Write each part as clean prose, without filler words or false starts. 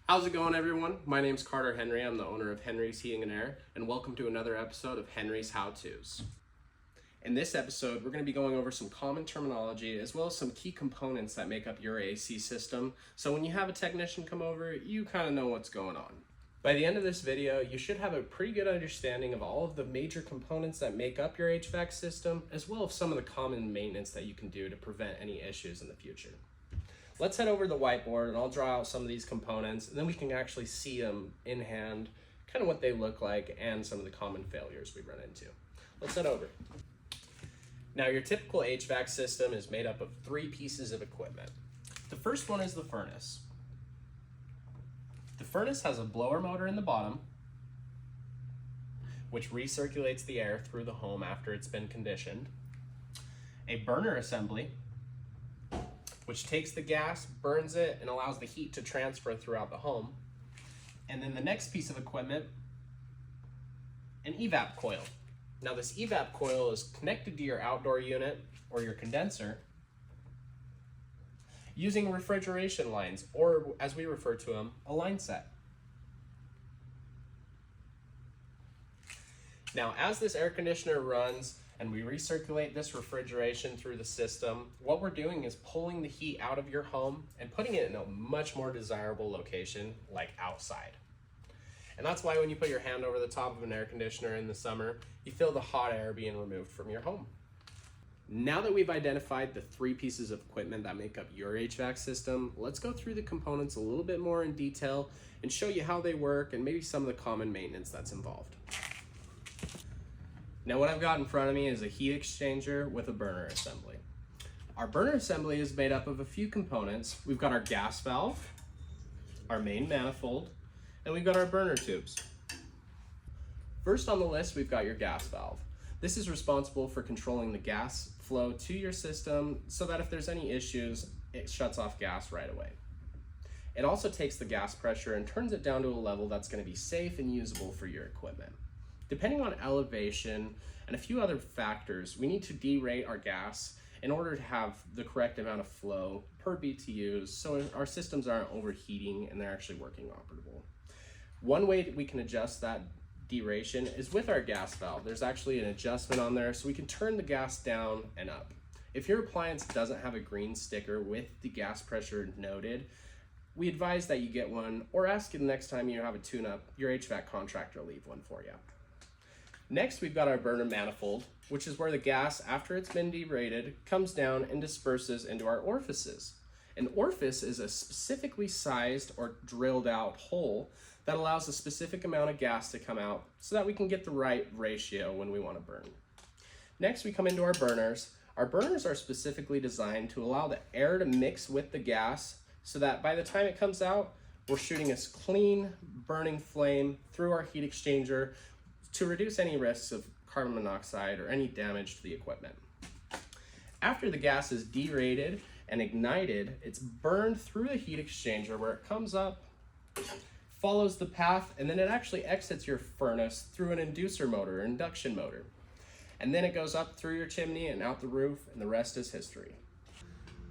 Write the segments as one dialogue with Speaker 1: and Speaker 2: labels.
Speaker 1: How's it going, everyone? My name's Carter Henry. I'm the owner of Henry's Heating and Air, and welcome to another episode of Henry's How-Tos. In this episode, we're going to be going over some common terminology as well as some key components that make up your AC system, so when you have a technician come over, you kind of know what's going on. By the end of this video, you should have a pretty good understanding of all of the major components that make up your HVAC system, as well as some of the common maintenance that you can do to prevent any issues in the future. Let's head over to the whiteboard and I'll draw out some of these components and then we can actually see them in hand, kind of what they look like and some of the common failures we run into. Let's head over. Now, your typical HVAC system is made up of 3 pieces of equipment. The first one is the furnace. The furnace has a blower motor in the bottom, which recirculates the air through the home after it's been conditioned. A burner assembly, which takes the gas, burns it, and allows the heat to transfer throughout the home. And then the next piece of equipment, an evap coil. Now this evap coil is connected to your outdoor unit or your condenser using refrigeration lines, or as we refer to them, a line set. Now, as this air conditioner runs, and we recirculate this refrigeration through the system, what we're doing is pulling the heat out of your home and putting it in a much more desirable location, like outside. And that's why when you put your hand over the top of an air conditioner in the summer, you feel the hot air being removed from your home. Now that we've identified the 3 pieces of equipment that make up your HVAC system, let's go through the components a little bit more in detail and show you how they work and maybe some of the common maintenance that's involved. Now, what I've got in front of me is a heat exchanger with a burner assembly. Our burner assembly is made up of a few components. We've got our gas valve, our main manifold, and we've got our burner tubes. First on the list, we've got your gas valve. This is responsible for controlling the gas flow to your system so that if there's any issues, it shuts off gas right away. It also takes the gas pressure and turns it down to a level that's going to be safe and usable for your equipment. Depending on elevation and a few other factors, we need to derate our gas in order to have the correct amount of flow per BTUs so our systems aren't overheating and they're actually working operable. One way that we can adjust that deration is with our gas valve. There's actually an adjustment on there so we can turn the gas down and up. If your appliance doesn't have a green sticker with the gas pressure noted, we advise that you get one, or ask the next time you have a tune-up, your HVAC contractor will leave one for you. Next, we've got our burner manifold, which is where the gas, after it's been derated, comes down and disperses into our orifices. An orifice is a specifically sized or drilled out hole that allows a specific amount of gas to come out so that we can get the right ratio when we want to burn. Next, we come into our burners. Our burners are specifically designed to allow the air to mix with the gas so that by the time it comes out, we're shooting a clean burning flame through our heat exchanger to reduce any risks of carbon monoxide or any damage to the equipment. After the gas is derated and ignited, it's burned through the heat exchanger where it comes up, follows the path, and then it actually exits your furnace through an inducer motor or induction motor. And then it goes up through your chimney and out the roof, and the rest is history.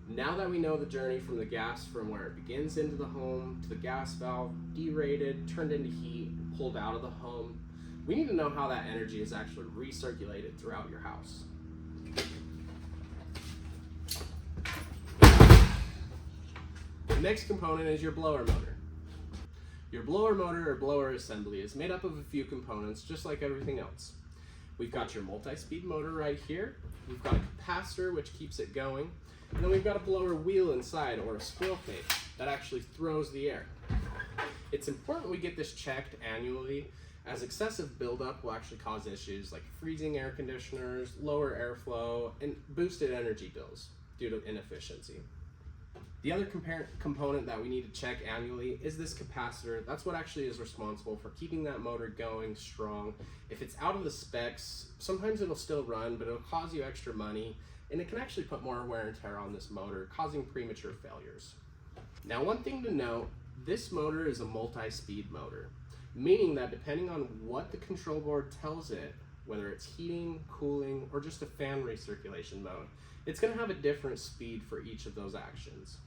Speaker 1: Now that we know the journey from the gas from where it begins into the home to the gas valve, derated, turned into heat, and pulled out of the home, we need to know how that energy is actually recirculated throughout your house. The next component is your blower motor. Your blower motor or blower assembly is made up of a few components just like everything else. We've got your multi-speed motor right here. We've got a capacitor which keeps it going. And then we've got a blower wheel inside, or a squirrel cage, that actually throws the air. It's important we get this checked annually, as excessive buildup will actually cause issues like freezing air conditioners, lower airflow, and boosted energy bills due to inefficiency. The other component that we need to check annually is this capacitor. That's what actually is responsible for keeping that motor going strong. If it's out of the specs, sometimes it'll still run, but it'll cause you extra money, and it can actually put more wear and tear on this motor, causing premature failures. Now, one thing to note, this motor is a multi-speed motor, meaning that depending on what the control board tells it, whether it's heating, cooling, or just a fan recirculation mode, it's going to have a different speed for each of those actions.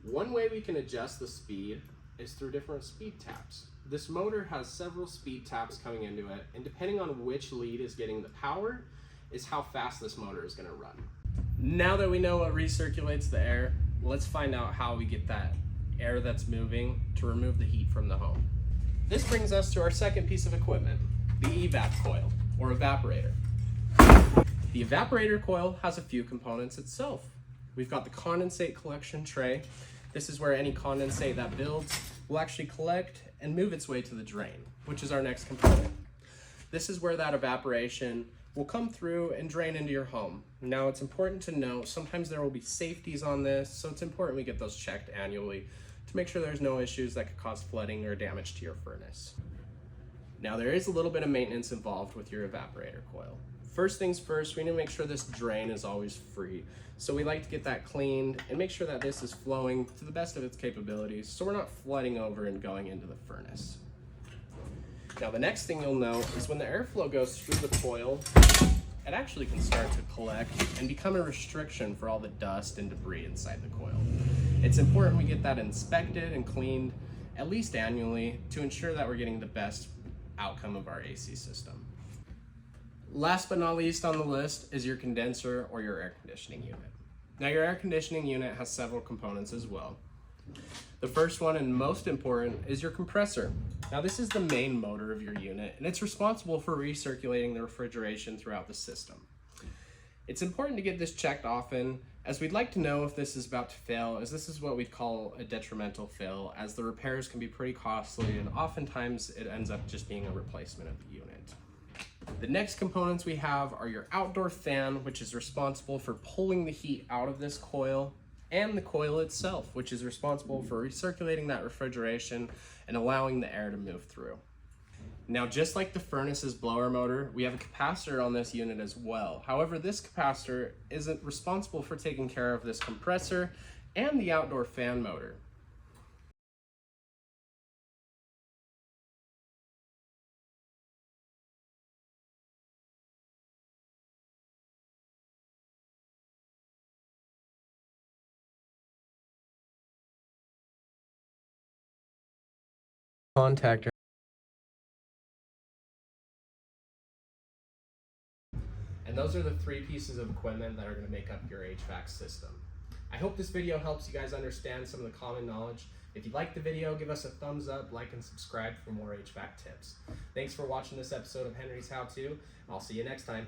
Speaker 1: One way we can adjust the speed is through different speed taps. This motor has several speed taps coming into it, and depending on which lead is getting the power is how fast this motor is going to run. Now that we know what recirculates the air, let's find out how we get that air that's moving to remove the heat from the home. This brings us to our second piece of equipment, the hvac coil, or evaporator. The evaporator coil has a few components itself. We've got the condensate collection tray. This is where any condensate that builds will actually collect and move its way to the drain, which is our next component. This is where that evaporation will come through and drain into your home. Now it's important to note, sometimes there will be safeties on this, so it's important we get those checked annually to make sure there's no issues that could cause flooding or damage to your furnace. Now there is a little bit of maintenance involved with your evaporator coil. First things first, we need to make sure this drain is always free. So we like to get that cleaned and make sure that this is flowing to the best of its capabilities so we're not flooding over and going into the furnace. Now the next thing you'll know is when the airflow goes through the coil, it actually can start to collect and become a restriction for all the dust and debris inside the coil. It's important we get that inspected and cleaned at least annually to ensure that we're getting the best outcome of our AC system. Last but not least on the list is your condenser or your air conditioning unit. Now your air conditioning unit has several components as well. The first one and most important is your compressor. Now this is the main motor of your unit and it's responsible for recirculating the refrigeration throughout the system. It's important to get this checked often as we'd like to know if this is about to fail, as this is what we'd call a detrimental fail, as the repairs can be pretty costly and oftentimes it ends up just being a replacement of the unit. The next components we have are your outdoor fan, which is responsible for pulling the heat out of this coil, and the coil itself, which is responsible for recirculating that refrigeration and allowing the air to move through. Now, just like the furnace's blower motor, we have a capacitor on this unit as well. However, this capacitor isn't responsible for taking care of this compressor and the outdoor fan motor. Contact. And those are the three pieces of equipment that are going to make up your HVAC system. I hope this video helps you guys understand some of the common knowledge. If you liked the video, give us a thumbs up, like, and subscribe for more HVAC tips. Thanks for watching this episode of Henry's How To. I'll see you next time.